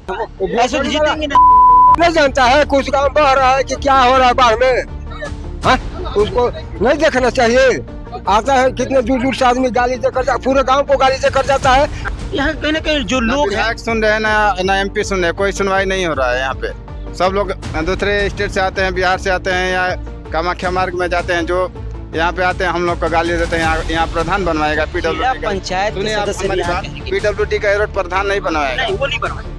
ऐसे तो जीतेंगे नहीं जानता है कुछ गाँव बह रहा है कि क्या हो रहा है बाढ़ में। हाँ, उसको नहीं देखना चाहिए। आता है कितने दूर दूर से आदमी गाली देकर पूरे गांव को गाली देकर जाता है। यहाँ कहीं ना कहीं जो लोग हैं विधायक सुन रहे हैं ना एमपी सुन रहे हैं, कोई सुनवाई नहीं हो रहा है यहाँ पे। सब लोग दूसरे स्टेट से आते हैं, बिहार से आते हैं या कामाख्या मार्ग में जाते हैं, जो यहाँ पे आते हैं हम लोग को गाली देते हैं। यहाँ प्रधान बनवाएगा जिला पीडब्ल्यूडी का। पंचायत के सुनिए आप सदस्य हमारी भी यहाँ बात, कहेंगे। पीडब्ल्यूडी का रोड प्रधान नहीं बनवाएगा। नहीं, वो नहीं बनवाएंगे।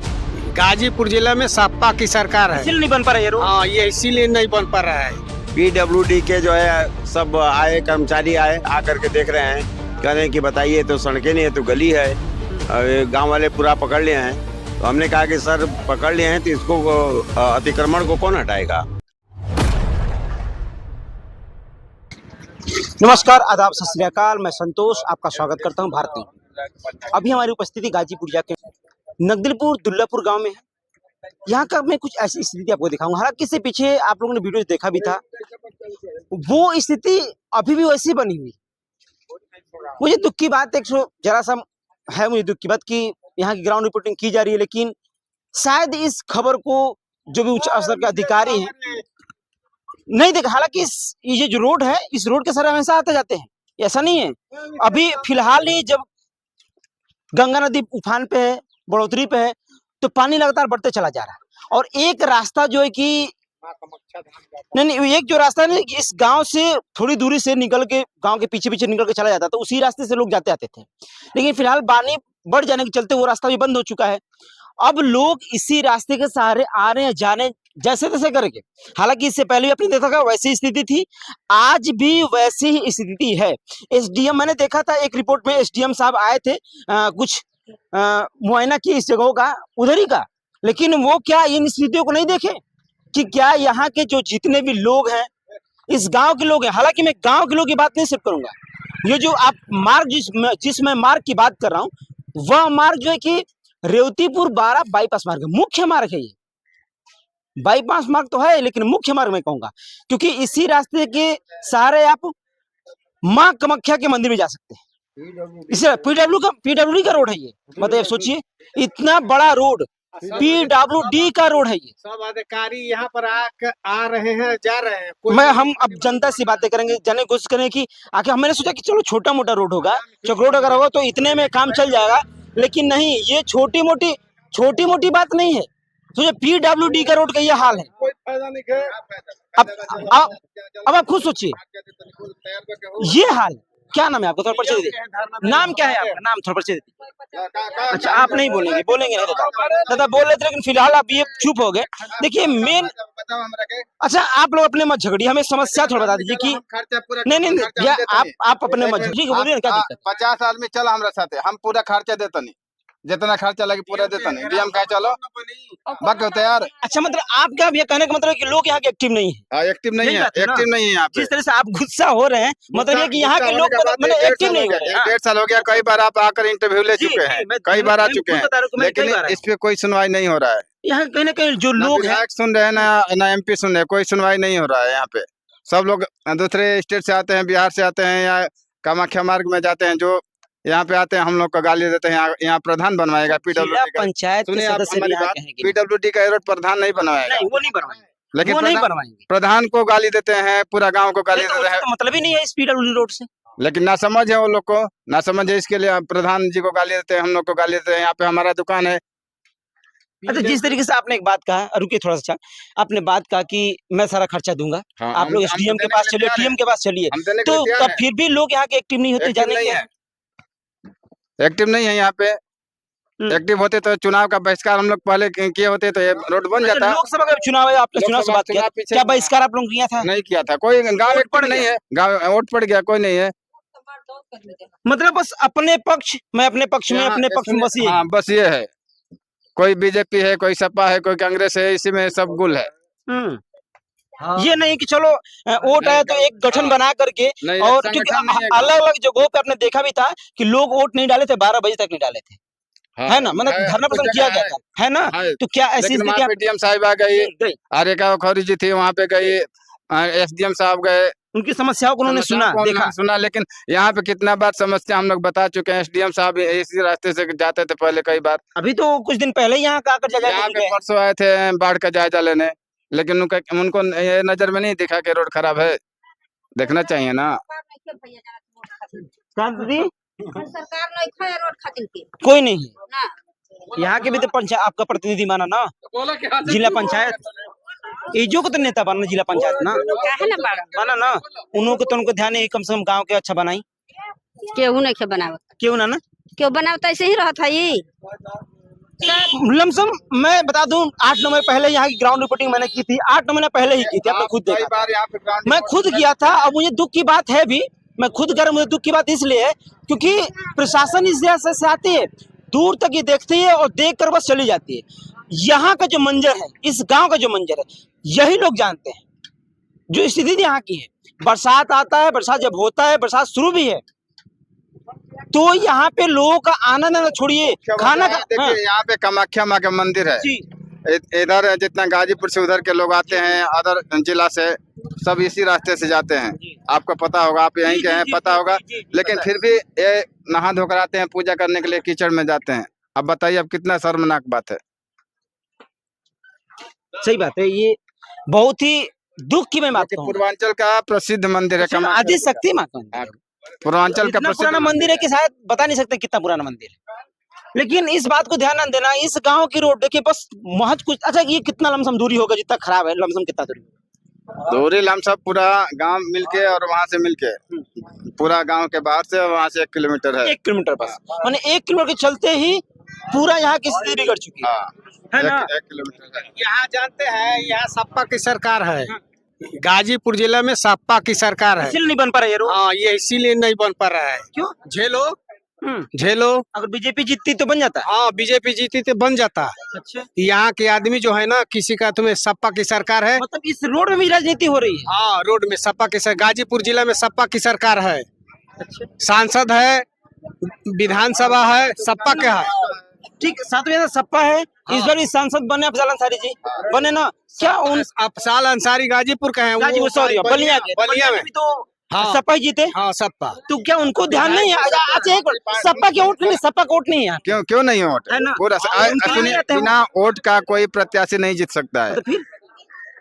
गाजीपुर जिला में सपा की सरकार है। इसलिए नहीं बन पा रहा ये रोड। हाँ, ये इसीलिए नहीं बन पा रहा है। पीडब्ल्यूडी के जो है सब आए कर्मचारी आए आकर के देख रहे हैं, कह रहे हैं कि बताइए तो सड़कें नहीं है तो गली है। गांव वाले पूरा पकड़ लिए हैं, तो हमने कहा कि सर पकड़ लिए हैं तो इसको अतिक्रमण को कौन हटाएगा। नमस्कार, आदाब, सत श्री अकाल। मैं संतोष आपका स्वागत करता हूं भारती। अभी हमारी उपस्थिति गाजीपुर जिला के नगदलपुर दुल्लापुर गांव में है। यहाँ का मैं कुछ ऐसी स्थिति आपको दिखाऊंगा। हालांकि इससे पीछे आप लोगों ने वीडियो देखा भी था, वो स्थिति अभी भी वैसी बनी हुई। मुझे दुख की बात एक जरा सा है, मुझे दुख की बात कि यहाँ की ग्राउंड रिपोर्टिंग की जा रही है, लेकिन शायद इस खबर को जो भी उच्च स्तर के अधिकारी हैं नहीं देखा। हालांकि ये जो रोड है, इस रोड के सारे हमेशा आते जाते हैं, ऐसा नहीं है। अभी फिलहाल ही जब गंगा नदी उफान पे है, बढ़ोतरी पे है, तो पानी लगातार बढ़ते चला जा रहा है। और एक रास्ता जो है कि नहीं, एक जो रास्ता है ना, इस गांव से थोड़ी दूरी से निकल के गांव के पीछे पीछे निकल के चला जाता, तो उसी रास्ते से लोग जाते आते थे। लेकिन फिलहाल पानी बढ़ जाने के चलते वो रास्ता भी बंद हो चुका है। अब लोग इसी रास्ते के सहारे आ रहे हैं, जाने जैसे तैसे करके। हालांकि इससे पहले भी अपने देखा था वैसी स्थिति थी, आज भी वैसी ही स्थिति है। एसडीएम मैंने देखा था एक रिपोर्ट में, एसडीएम साहब आए थे कुछ मुआयना की इस जगहों का, उधर ही का, लेकिन वो क्या इन स्थितियों को नहीं देखे कि क्या यहाँ के जो जितने भी लोग हैं, इस गांव के लोग हैं। हालांकि मैं गांव के लोग की बात नहीं सिर्फ करूंगा, ये जो आप मार्ग जिस मैं मार्ग की बात कर रहा हूँ, वह मार्ग जो है कि रेवतीपुर बारा बाईपास मार्ग है, मुख्य मार्ग है। ये बाईपास मार्ग तो है, लेकिन मुख्य मार्ग मैं कहूंगा, क्योंकि इसी रास्ते के सहारे आप माँ कामाख्या के मंदिर में जा सकते हैं। इसे पीडब्ल्यूडी का रोड है ये। मतलब सोचिए, इतना बड़ा रोड पीडब्ल्यूडी का रोड है ये। सब अधिकारी यहाँ पर आ रहे हैं, जा रहे हैं। हम अब जनता से बातें करेंगे, जाने की कोशिश करें कि आखिर मैंने सोचा कि चलो छोटा मोटा रोड होगा, चौक रोड अगर होगा तो इतने में काम चल जाएगा, लेकिन नहीं, ये छोटी मोटी बात नहीं है। सोचिए पीडब्ल्यूडी का रोड का ये हाल है। कोई फायदा नहीं है। अब आप खुद सोचिए, ये हाल। क्या नाम है आपका, थोड़ा परिचय दीजिए। नाम क्या है आपका, नाम थोड़ा परिचय दीजिए। अच्छा, आप नहीं बोलेंगे नहीं दादा बोल रहे थे, लेकिन फिलहाल आप ये चुप हो गए। देखिए मेन, अच्छा आप लोग अपने मत झगड़िए, हमें समस्या थोड़ा बता दीजिए कि नहीं भैया, आप अपने मत झगड़िए, बोलिए क्या दिक्कत। 50 आदमी चला हमारे साथ, हम पूरा खर्चा देता नहीं, जितना खर्चा लगे पूरा देता नहीं। डीएम कहे चलो बाकी होता है यार। अच्छा, मतलब आपका ये कहने का मतलब है कि लोग यहाँ के एक्टिव नहीं है। एक्टिव नहीं है, एक्टिव नहीं है यहाँ पे। जिस तरह से आप गुस्सा हो रहे हैं, मतलब ये कि यहाँ के लोग मतलब एक्टिव नहीं हो रहे हैं। 1.5 साल हो गया, कई बार आप आकर इंटरव्यू ले चुके हैं, कई बार आ चुके हैं, लेकिन इस पे कोई सुनवाई नहीं हो रहा है। यहाँ कहीं ना कहीं जो लोग हैं, विधायक सुन रहे हैं ना एमपी सुन रहे हैं, कोई सुनवाई नहीं हो रहा है यहाँ पे। सब लोग दूसरे स्टेट से आते हैं, बिहार से आते हैं या कामाख्या मार्ग में जाते हैं, जो यहाँ पे आते हैं हम लोग को गाली देते हैं। यहाँ प्रधान बनवाएगा जिला पीडब्ल्यूडी का। पंचायत के सुनिए आप सदस्य भी हमारी यहाँ बात, कहेंगे। पीडब्ल्यूडी का रोड प्रधान नहीं बनवाएगा। नहीं, वो नहीं बनवाएंगे, लेकिन वो नहीं बनवाएंगे। प्रधान को गाली देते हैं, पूरा गांव को गाली देते हैं। तो मतलब ही नहीं है इस पीडब्ल्यूडी रोड से। लेकिन ना समझ है वो लोग को, ना समझ है, इसके लिए प्रधान जी को गाली देते हैं, हम लोग को गाली देते हैं। यहाँ पे हमारा दुकान है। अच्छा, जिस तरीके से आपने एक बात कहा, रुकिए थोड़ा सा, आपने बात कहा कि मैं सारा खर्चा दूंगा। हाँ, आप लोग एसडीएम के पास चलिए, टीएम के पास चलिए, तो तब फिर भी लोग यहाँ के एक्टिव नहीं होते, जाने के एक्टिव नहीं है यहाँ पे। एक्टिव होते तो चुनाव का बहिष्कार हम लोग पहले किए होते तो ये रोड बन जाता। लोकसभा का चुनाव है, आपने चुनाव से बात किया, क्या बहिष्कार आप लोग किया था? नहीं किया था, कोई गाँव एक्टिव नहीं है, गाँव वोट पड़ गया, कोई नहीं है। मतलब बस अपने पक्ष में, अपने पक्ष में बस ये। हाँ, बस ये है। कोई बीजेपी है, कोई सपा है, कोई कांग्रेस है, इसी में सब गुल है। ये नहीं कि चलो वोट आया तो एक गठन बना करके, और क्योंकि अलग अलग जगहों पे आपने देखा भी था कि लोग वोट नहीं डाले थे, 12 बजे तक नहीं डाले थे। हाँ, है ना, मतलब धरना प्रदर्शन किया गया था, है ना। तो क्या ऐसी स्थिति, डीएम साहब आ गई, आर्यका खौरी जी थी वहाँ पे गई, एसडीएम साहब गए, उनकी समस्याओं को उन्होंने सुना, समस्याओं को देखा। हमने सुना, लेकिन यहाँ पे कितना बार समस्या हम लोग बता चुके हैं। एसडीएम साहब इसी रास्ते से जाते थे पहले कई बार। अभी तो कुछ दिन पहले ही यहाँ आकर जगह यहाँ दे पे गए। परसों आए थे बाढ़ का जायजा लेने, लेकिन उनको ये नजर में नहीं दिखा कि रोड खराब है। देखना चाहिए ना। दीदी सरकार नहीं खाए रोड खातिर के कोई नहीं है। ना यहाँ के भी तो पंचायत आपका प्रतिनिधि माना ना, जिला पंचायत एजो को तो नेता बना जिला पंचायत ना, काहे ना बाड़ा माना ना। उनको तो उनको ध्यान है कम से कम गांव के अच्छा बनाई। केहू नहीं के बनावत, क्यों ना केहू बनावत ऐसे ही रहत है ये। लमसम मैं बता दूं 8-9 महीने पहले यहाँ की ग्राउंड रिपोर्टिंग मैंने की थी, 8-9 महीने पहले ही की थी, आपने खुद कई देखा। बार यहाँ पे ground मैं खुद किया था। अब मुझे दुख की बात है भी, मैं खुद कर मुझे दुख की बात इसलिए है क्योंकि प्रशासन इस जैसे से आती है, दूर तक ये देखती है और देख कर बस चली जाती है। यहाँ का जो मंजर है, इस गांव का जो मंजर है, यही लोग जानते हैं। जो स्थिति यहाँ की है, बरसात आता है, बरसात जब होता है, बरसात शुरू भी है, तो यहाँ पे लोगों का आनंद न छोड़िए, खाना का। देखिए हाँ, यहाँ पे कामाख्या माँ का मंदिर है। जी इधर जितना गाजीपुर से उधर के लोग आते हैं, अदर जिला से, सब इसी रास्ते से जाते हैं। आपको पता होगा, आप यहीं के हैं, पता होगा। लेकिन फिर भी ये नहा धोकर आते हैं, पूजा करने के लिए कीचड़ में जाते हैं। अब बताइए, अब कितना शर्मनाक बात है। सही बात है, ये बहुत ही दुख की मैं बात कहूँ। पूर्वांचल का प्रसिद्ध मंदिर है कामाख्या। आदि शक्ति माँ का मंदिर है। पूर्वांचल का इतना प्रसिद्ध पुराना मंदिर है कि शायद बता नहीं सकते कितना पुराना मंदिर है। लेकिन इस बात को ध्यान न देना, इस गांव की रोड देखिए बस महज कुछ। अच्छा, ये कितना लमसम दूरी होगा जितना खराब है? लमसम कितना दूरी? लमसम पूरा गांव मिलके और वहां से मिलके पूरा गांव के बाहर से और वहां से 1 किलोमीटर है। 1 किलोमीटर बस, माने 1 किलोमीटर के चलते ही पूरा यहाँ की स्थिति बिगड़ चुकी है। हाँ, है ना? 1 किलोमीटर है। यहाँ जानते हैं, यहाँ सपा की सरकार है। गाजीपुर जिले में सपा की सरकार है। इसलिए नहीं बन पा रहा ये रोड। हाँ, ये इसीलिए नहीं बन पा रहा है। क्यों? झेलो हम्म, झेलो। अगर बीजेपी जीतती तो बन जाता। हाँ, बीजेपी जीती तो बन जाता। अच्छा, यहाँ के आदमी जो है ना, किसी का तुम्हें सपा की सरकार है। मतलब इस रोड में भी राजनीति हो रही है। हाँ, रोड में सपा की सरकार, गाजीपुर जिले में सपा की सरकार है। अच्छा, सांसद है, विधानसभा है, सपा का है। ठीक, 7वें सप्पा है। इस बार भी सांसद बने अफजल अंसारी जी, बने ना? क्या उन अफसाल अंसारी गाजीपुर का है। गाजी वो सॉरी बलिया के, बलिया में। भी तो हाँ। सपा ही जीते। हाँ, सपा। तो क्या उनको ध्यान नहीं है? अच्छा, एक सपा के वोट नहीं, सपा का वोट नहीं है। क्यों नहीं वोट है ना? पूरा उनके लिए रहते हैं बिना वोट का कोई प्रत्याशी नहीं जीत सकता है। तो फिर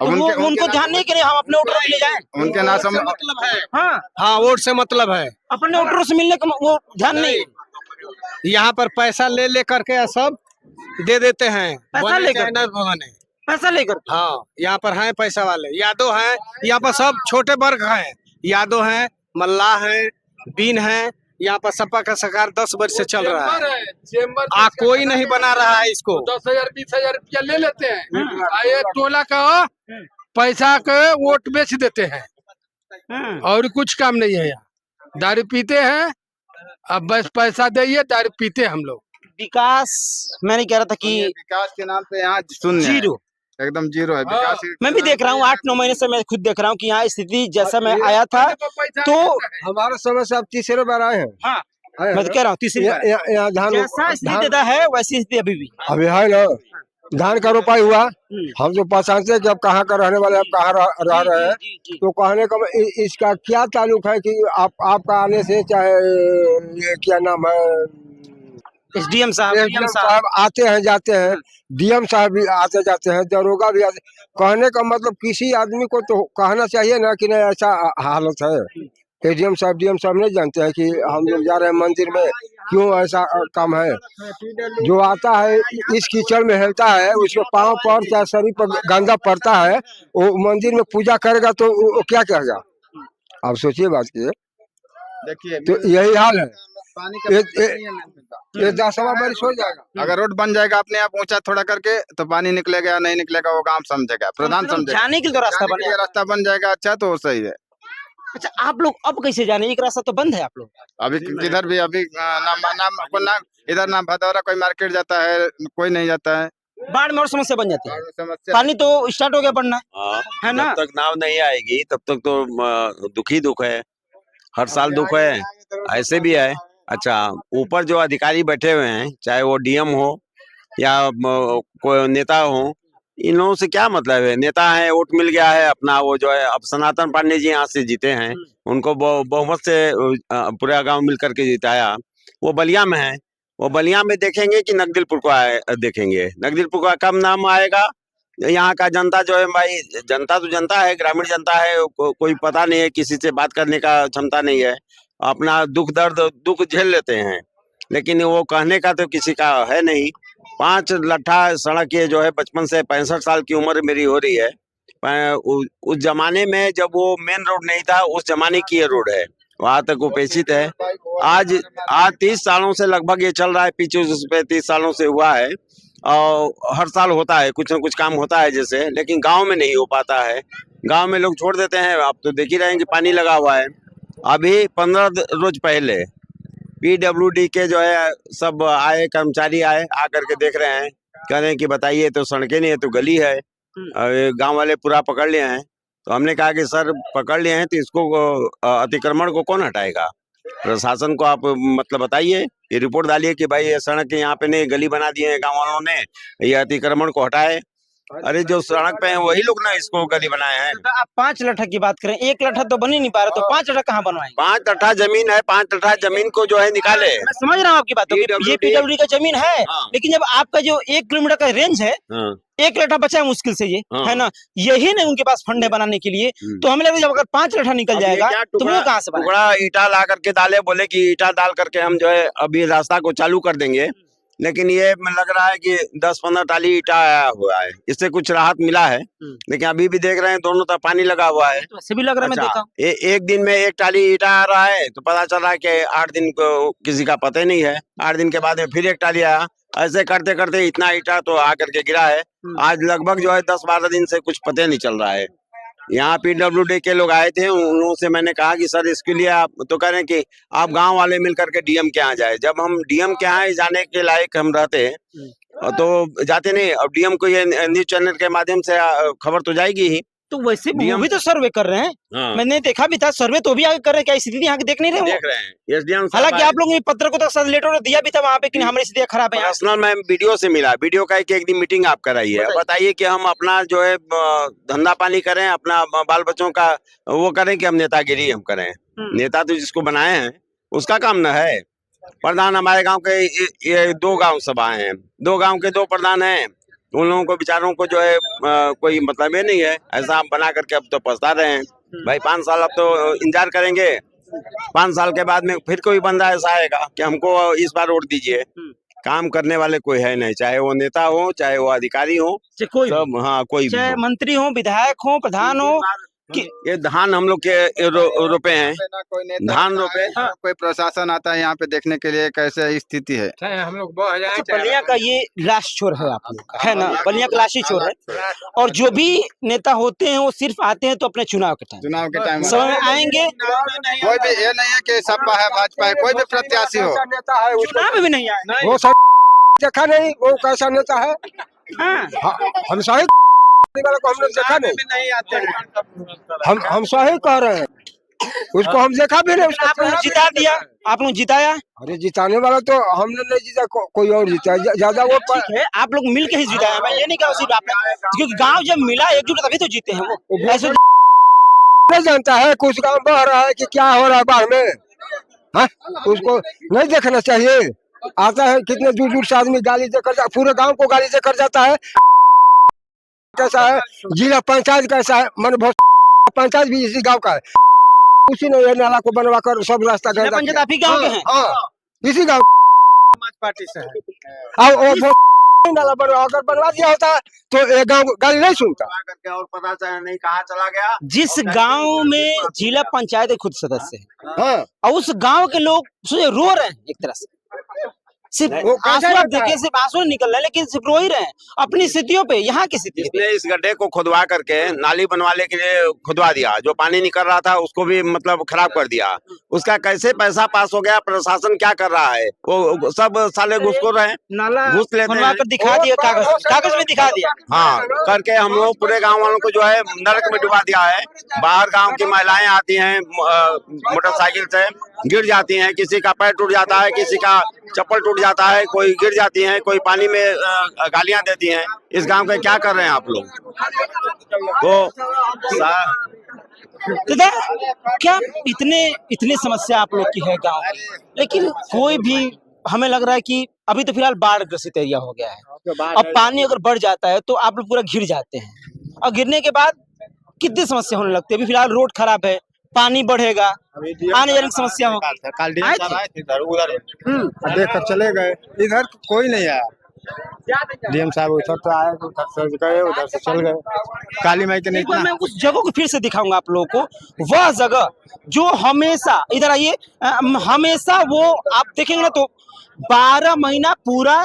अब तो वो उनके उनको ध्यान नहीं करे, हम अपने वोटरों से ले जाएं। उनके ना समझ मतलब है। हाँ, हाँ, वोट से मतलब है। अपने वोटरों से मिलने का वो ध्यान नहीं। यहाँ पर पैसा ले करके सब दे देते हैं। पैसा बने लेकर? चाहे न बने। पैसा लेकर। हाँ, यहाँ पर हैं पैसा वाले, यादव हैं। यहाँ पर सब छोटे वर्ग हैं, यादव हैं, मल्लाह हैं, बीन हैं। यहाँ पर सपा का सरकार 10 वर्ष से चल रहा है। कोई नहीं बना रहा है इसको। 10,000 20,000 रुपया ले लेते हैं, ये टोला का पैसा के वोट बेच देते हैं और कुछ काम नहीं है। यहाँ दारू पीते हैं, अब बस पैसा दे, दारू पीते हम लोग। विकास मैं नहीं कह रहा था कि विकास के नाम पे यहाँ शून्य है। जीरो, एकदम जीरो है विकास। मैं भी देख रहा हूँ 8-9 महीने से मैं खुद देख रहा हूँ कि यहाँ स्थिति जैसा मैं आया था तो हमारे समय से आप तीसरे बार आए हैं। हाँ, मैं तो कह रहा हूँ तीसरी बार। यहाँ धान जैसा स्थिति है वैसी स्थिति अभी भी। अभी है ना, धान का रोपाई हुआ। हम तो पहचानते हैं कि अब कहाँ का रहने वाले, अब कहाँ रह रहे हैं। तो कहने का इसका क्या ताल्लुक है कि आपका आने से, चाहे ये क्या नाम है, एसडीएम साहब, एसडीएम साहब आते हैं जाते हैं, डीएम साहब भी आते जाते हैं, दरोगा भी आते। कहने का मतलब किसी आदमी को तो कहना चाहिए ना कि नहीं ऐसा हालत है। एडीएम साहब डीएम साहब नहीं जानते हैं कि हम लोग जा रहे हैं मंदिर में, क्यों ऐसा काम है। जो आता है इस कीचड़ में हिलता है, उसके पाँव पर चाहे शरीर पर गंदा पड़ता है, वो मंदिर में पूजा करेगा तो वो क्या कहेगा? आप सोचिए बात की। देखिए तो यही हाल है। पानी का ये 10वां बारिश हो जाएगा। अगर रोड बन जाएगा अपने आप ऊंचा थोड़ा करके, तो पानी निकलेगा या नहीं निकलेगा वो गांव समझेगा, प्रधान समझेगा। जाने के लिए तो रास्ता जाने के बने। लिए रास्ता बन जाएगा अच्छा तो सही है। अच्छा, आप लोग अब कैसे जाने? एक रास्ता तो बंद है आप लोग। अभी किधर भी अभी नाम इधर ना भदौरा कोई मार्केट जाता है, कोई नहीं जाता है। बाढ़ में और समस्या बन जाती है। समस्या पानी तो स्टार्ट हो गया बढ़ना, है ना? जब तक नाव नहीं आएगी तब तक तो दुख ही दुख है, हर साल दुख है, ऐसे भी है। अच्छा, ऊपर जो अधिकारी बैठे हुए हैं, चाहे वो डीएम हो या कोई नेता हो इन लोगों से क्या मतलब है? नेता है, वोट मिल गया है अपना, वो जो है अब सनातन पांडे जी यहाँ से जीते हैं, उनको बहुमत से पूरा गांव मिल करके जिताया। वो बलिया में है, वो बलिया में देखेंगे कि नगदिलपुर को देखेंगे? नगदिलपुर का कब नाम आएगा? यहाँ का जनता जो है भाई, जनता तो जनता है, ग्रामीण जनता है, कोई पता नहीं है, किसी से बात करने का क्षमता नहीं है, अपना दुख दर्द दुख झेल लेते हैं, लेकिन वो कहने का तो किसी का है नहीं। 5 लट्ठा सड़क ये जो है बचपन से 65 साल की उम्र मेरी हो रही है। उस जमाने में जब वो मेन रोड नहीं था, उस जमाने की ये रोड है, वहां तक उपेक्षित है। आज 30 सालों से लगभग ये चल रहा है, पीछे उस पे 30 सालों से हुआ है, और हर साल होता है, कुछ न कुछ काम होता है जैसे, लेकिन गांव में नहीं हो पाता है। गांव में लोग छोड़ देते हैं। आप तो देख ही रहे हैं कि पानी लगा हुआ है। अभी 15 रोज पहले PWD के जो है सब आए, कर्मचारी आए, आकर के देख रहे हैं, कह रहे हैं कि बताइए तो सड़कें नहीं है तो गली है। गांव वाले पूरा पकड़ लिए हैं। तो हमने कहा कि सर पकड़ लिए हैं तो इसको अतिक्रमण को कौन हटाएगा? प्रशासन को आप मतलब बताइए, ये रिपोर्ट डालिए कि भाई ये सड़क यहाँ पे नहीं, गली बना दिए हैं गाँव वालों ने, ये अतिक्रमण को हटाए। अरे जो सड़क पे है वही लोग ना इसको गली बनाए हैं। तो आप 5 लट्ठा की बात करें, 1 लट्ठा तो बन ही नहीं पा रहा, तो 5 लट्ठा कहाँ बनवाएंगे? 5 लट्ठा जमीन है, 5 लट्ठा जमीन को जो है निकाले। मैं समझ रहा हूँ आपकी बात, ये PWD का जमीन है, लेकिन जब आपका जो 1 किलोमीटर का रेंज है, 1 लट्ठा बचा है मुश्किल से, ये है ना, यही नहीं उनके पास फंड है बनाने के लिए। तो हमें लगा जब अगर 5 लट्ठा निकल जाएगा तो वो कहाँ से टुकड़ा ईटा ला करके डाले, बोले कि ईटा डाल करके हम जो है अभी रास्ता को चालू कर देंगे, लेकिन ये लग रहा है कि 10-15 टाली ईटा आया हुआ है, इससे कुछ राहत मिला है, लेकिन अभी भी देख रहे हैं दोनों तरफ पानी लगा हुआ है। तो भी लग रहा है, मैं देखा एक दिन में 1 टाली ईटा आ रहा है, तो पता चल रहा है कि 8 दिन को किसी का पता ही नहीं है। 8 दिन के बाद में फिर 1 टाली आया, ऐसे करते करते इतना ईटा तो आ करके गिरा है। आज लगभग जो है 10-12 दिन से कुछ पता नहीं चल रहा है। यहाँ PWD के लोग आए थे, उन लोगों से मैंने कहा कि सर इसके लिए आप तो कह रहे हैं कि आप गांव वाले मिल करके DM के यहाँ जाए। जब हम DM के यहाँ जाने के लायक हम रहते हैं तो जाते नहीं। अब DM को ये न्यूज चैनल के माध्यम से खबर तो जाएगी ही। तो वैसे वो भी तो सर्वे कर रहे हैं। हाँ। मैंने देखा भी था, सर्वे तो भी आगे कर रहे हैं। क्या स्थिति यहाँ की देख नहीं रहे? देख रहे हैं SDM। हालांकि आप लोगों ने पत्र को तो लेटर दिया भी था वहाँ पे कि हमारी स्थिति खराब है। पर्सनल मैं वीडियो से मिला, वीडियो का एक दिन मीटिंग आप कराई है, बताइए कि हम अपना जो है धंधा पानी करें, अपना बाल बच्चों का वो करें कि हम नेतागिरी हम करें। नेता तो जिसको बनाए हैं उसका काम न है। प्रधान हमारे गाँव के ये 2 गाँव सभाएं हैं, 2 गाँव के 2 प्रधान हैं। उन लोगों को बेचारों को जो है कोई मतलब ही नहीं है। ऐसा हम बना करके अब तो पछता रहे हैं भाई। 5 साल अब तो इंतजार करेंगे, 5 साल के बाद में फिर कोई बंदा ऐसा आएगा कि हमको इस बार वोट दीजिए। काम करने वाले कोई है नहीं, चाहे वो नेता हो, चाहे वो अधिकारी हो, कोई सब हाँ कोई चाहे मंत्री हो, विधायक हो, प्रधान हो। ये धान हम लोग के रोपे हैं, धान रोपे। कोई प्रशासन आता है यहाँ पे देखने के लिए कैसे स्थिति है। हम लोग बलिया का ये लास्ट छोर है आप लोग का, है ना? बलिया का लास्ट ही छोर है। और जो भी नेता होते हैं वो सिर्फ आते हैं तो अपने चुनाव के टाइम समय में आएंगे। कोई भी ये नहीं है कि सपा है, भाजपा है, कोई भी प्रत्याशी हो, नेता है चुनाव में भी नहीं आए। वो सब देखा नहीं, वो कैसा नेता है। हम सही वाला को हमने देखा नहीं आते हैं। हम सही कह रहे हैं, उसको हम देखा भी नहीं। आप लोग जिता दिया, आप लोग जिताया। अरे जिताने वाला तो हमने नहीं जीता, कोई और जीता। ज्यादा वो ठीक है, आप लोग मिल के ही जिताया। मैं ये नहीं कहा सिर्फ आपने, क्योंकि गांव जब मिला एकजुट तभी तो जीते हैं वो। ऐसे नहीं जानता है कुछ गाँव बह रहा है कि क्या हो रहा है बाढ़ में, हाँ? उसको नहीं देखना चाहिए। आता है कितने दूर दूर से आदमी गाली देकर, पूरे गांव को गाली देकर जाता है। कैसा है जिला पंचायत, कैसा है मन पंचायत भी इसी गांव का है। उसी ने ये नाला को बनवा कर सब रास्ता कर पंचायत आप ही गाँव के हैं? इसी गांव पार्टी से है। नाला बनवा, अगर बनवा दिया होता तो ये गांव गाली नहीं सुनता। करके और पता चला नहीं कहाँ चला गया। जिस गांव में जिला पंचायत खुद सदस्य है, हाँ, और उस गांव के लोग रो रहे हैं एक तरह से। सिर्फ आंसू आप देखिए, सिर्फ आंसू निकल रहे हैं, लेकिन सिर्फ रो ही रहे हैं अपनी स्थितियों पे, यहाँ की स्थिति पे। इसने इस गड्ढे को खुदवा करके नाली बनवाने के लिए खुदवा दिया, जो पानी निकल रहा था उसको भी मतलब खराब कर दिया। उसका कैसे पैसा पास हो गया, प्रशासन क्या कर रहा है? वो सब साले घुसखोर हैं, नाला घुस लेते बनवा हैं। कर दिखा दिया, कागज में दिखा दिया। हाँ करके हम लोग पूरे गांव वालों को जो है नरक में डुबा दिया है। बाहर गांव की महिलाएं आती हैं मोटरसाइकिल से, गिर जाती हैं, किसी का पैर टूट जाता है, किसी का चप्पल टूट जाता है, कोई गिर जाती हैं, कोई पानी में गालियां देती हैं। इस गांव के क्या कर रहे हैं आप लोग? तो दादा क्या इतने समस्या आप लोग की है गांव, लेकिन कोई भी हमें लग रहा है कि अभी तो फिलहाल बाढ़ ग्रसित एरिया हो गया है। अब पानी अगर बढ़ जाता है तो आप लोग पूरा घिर जाते हैं, और गिरने के बाद कितनी समस्या होने लगती है। अभी फिलहाल रोड खराब है, पानी बढ़ेगा, आने जाने की समस्या होगा। देख कर चले गए, इधर कोई नहीं आया। डीएम साहब उधर तो आए, उधर से गए, उधर से चल गए। काली माई के नहीं एक बार मैं उस जगह को फिर से दिखाऊंगा आप लोगों को, वह जगह जो हमेशा, इधर आइए, हमेशा वो आप देखेंगे ना तो 12 महीना पूरा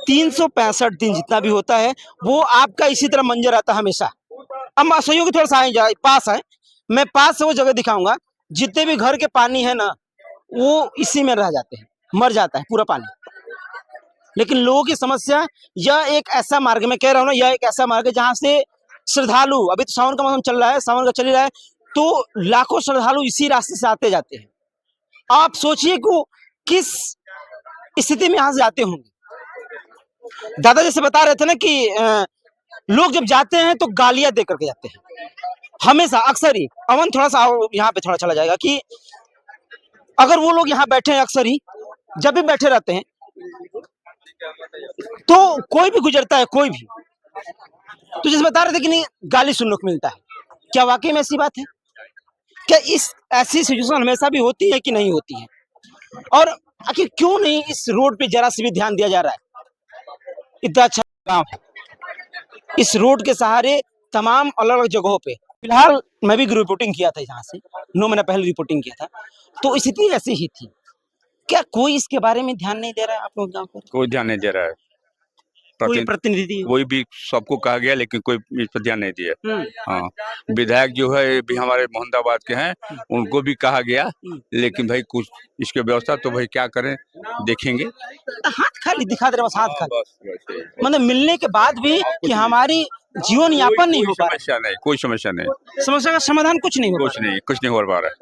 365 दिन जितना भी होता है वो आपका इसी तरह मंजर आता है हमेशा। अब सहयोगी थोड़ा सा आए पास आए, मैं पास से वो जगह दिखाऊंगा, जितने भी घर के पानी है ना वो इसी में रह जाते हैं, मर जाता है पूरा पानी। लेकिन लोगों की समस्या, यह एक ऐसा मार्ग, मैं कह रहा हूँ ना, यह एक ऐसा मार्ग है जहाँ से श्रद्धालु, अभी तो सावन का मौसम चल रहा है, सावन का चल ही रहा है, तो लाखों श्रद्धालु इसी रास्ते से आते जाते हैं। आप सोचिए कि किस स्थिति में यहाँ से जाते होंगे। दादा जैसे बता रहे थे ना कि लोग जब जाते हैं तो गालियां दे करके जाते हैं हमेशा, अक्सर ही। अमन थोड़ा सा यहाँ पे थोड़ा चला जाएगा कि अगर वो लोग यहाँ बैठे हैं, अक्सर ही जब भी बैठे रहते हैं तो कोई भी गुजरता है, कोई भी, तो जैसे बता रहे थे कि नहीं गाली सुनने को मिलता है। क्या वाकई में ऐसी बात है? क्या इस ऐसी सिचुएशन हमेशा भी होती है कि नहीं होती है? और आखिर क्यों नहीं इस रोड पे जरा से भी ध्यान दिया जा रहा है? इतना अच्छा गांव है, इस रोड के सहारे तमाम अलग अलग जगहों पे, फिलहाल मैं भी रिपोर्टिंग किया था यहाँ से, 9 महीना पहले रिपोर्टिंग किया था, तो स्थिति ऐसी ही थी। क्या कोई इसके बारे में ध्यान नहीं दे रहा है आप लोग गाँव पर? कोई ध्यान नहीं दे रहा है। कोई प्रतिनिधि? कोई भी, सबको कहा गया लेकिन कोई इस पर ध्यान नहीं दिया। हाँ, विधायक जो है भी हमारे मोहम्मदाबाद के हैं, उनको भी कहा गया, लेकिन भाई कुछ इसके व्यवस्था तो भाई क्या करें, देखेंगे। हाथ खाली दिखा दे रहे, बस हाथ खाली, मतलब मिलने के बाद भी कि हमारी जीवन यापन नहीं हो पा रहा। समस्या नहीं, कोई समस्या नहीं, समस्या का समाधान कुछ नहीं हो कुछ नहीं हो पा रहा है।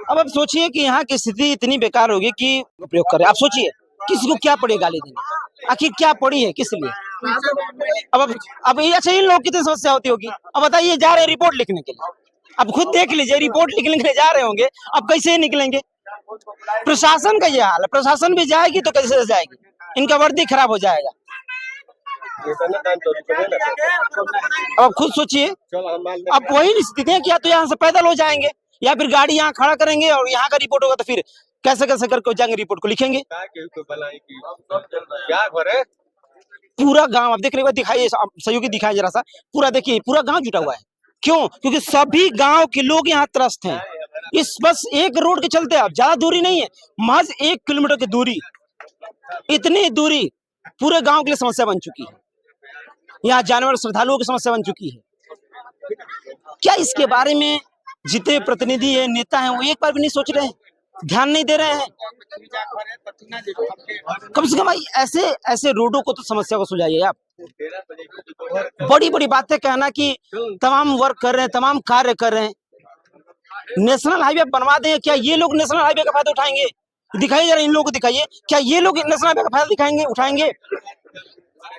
अब आप सोचिए कि यहाँ की स्थिति इतनी बेकार होगी कि प्रयोग करें। आप सोचिए किसी को क्या पड़ी गाली देने, आखिर क्या पड़ी है, किस लिए? अब ये अच्छा, इन लोगों की कितनी समस्या होती होगी। अब बताइए, जा रहे रिपोर्ट लिखने के लिए, अब खुद देख लीजिए, रिपोर्ट लिखने के लिए जा रहे होंगे, अब कैसे निकलेंगे? प्रशासन का ये हाल है, प्रशासन भी जाएगी तो कैसे जाएगी, इनका वर्दी खराब हो जाएगा। अब खुद सोचिए, अब वही स्थिति है कि या तो यहाँ से पैदल हो जाएंगे या फिर गाड़ी यहाँ खड़ा करेंगे और यहाँ का रिपोर्ट होगा तो फिर कैसे कैसे करके जाएंगे, रिपोर्ट को लिखेंगे। पूरा गांव, अब देख रहे हो, दिखाइए सहयोगी, दिखाइए जरा सा, पूरा देखिए, पूरा गांव जुटा हुआ है। क्यों? क्योंकि सभी गांव के लोग यहाँ त्रस्त हैं। इस बस एक रोड के चलते, अब ज्यादा दूरी नहीं है, महज 1 किलोमीटर की दूरी, इतनी दूरी पूरे गांव के लिए समस्या बन चुकी है। यहाँ जाने वाले श्रद्धालुओं की समस्या बन चुकी है। क्या इसके बारे में जितने प्रतिनिधि है, नेता हैं, वो एक बार भी नहीं सोच रहे हैं, ध्यान नहीं दे रहे हैं? कम से कम भाई ऐसे रोडों को तो समस्या को सुलझाइए आप। बड़ी बड़ी बातें कहना कि तमाम वर्क कर रहे हैं, तमाम कार्य कर रहे हैं, नेशनल हाईवे बनवा दें, क्या ये लोग नेशनल हाईवे का फायदा उठाएंगे? दिखाइए जरा, इन लोगों को दिखाइए, क्या ये लोग नेशनल हाईवे का फायदा उठाएंगे?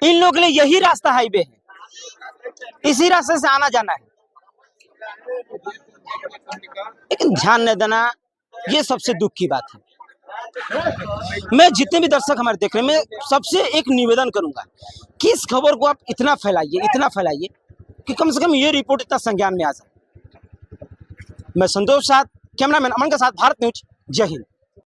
इन लोगों के लिए यही रास्ता हाईवे है, इसी रास्ते से आना जाना है, लेकिन ध्यान नहीं देना, ये सबसे दुख की बात है। मैं जितने भी दर्शक हमारे देख रहे हैं, मैं सबसे एक निवेदन करूंगा कि इस खबर को आप इतना फैलाइए कि कम से कम ये रिपोर्ट इतना संज्ञान में आ जाए। मैं संतोष साथ, कैमरामैन अमन के साथ, भारत न्यूज, जय हिंद।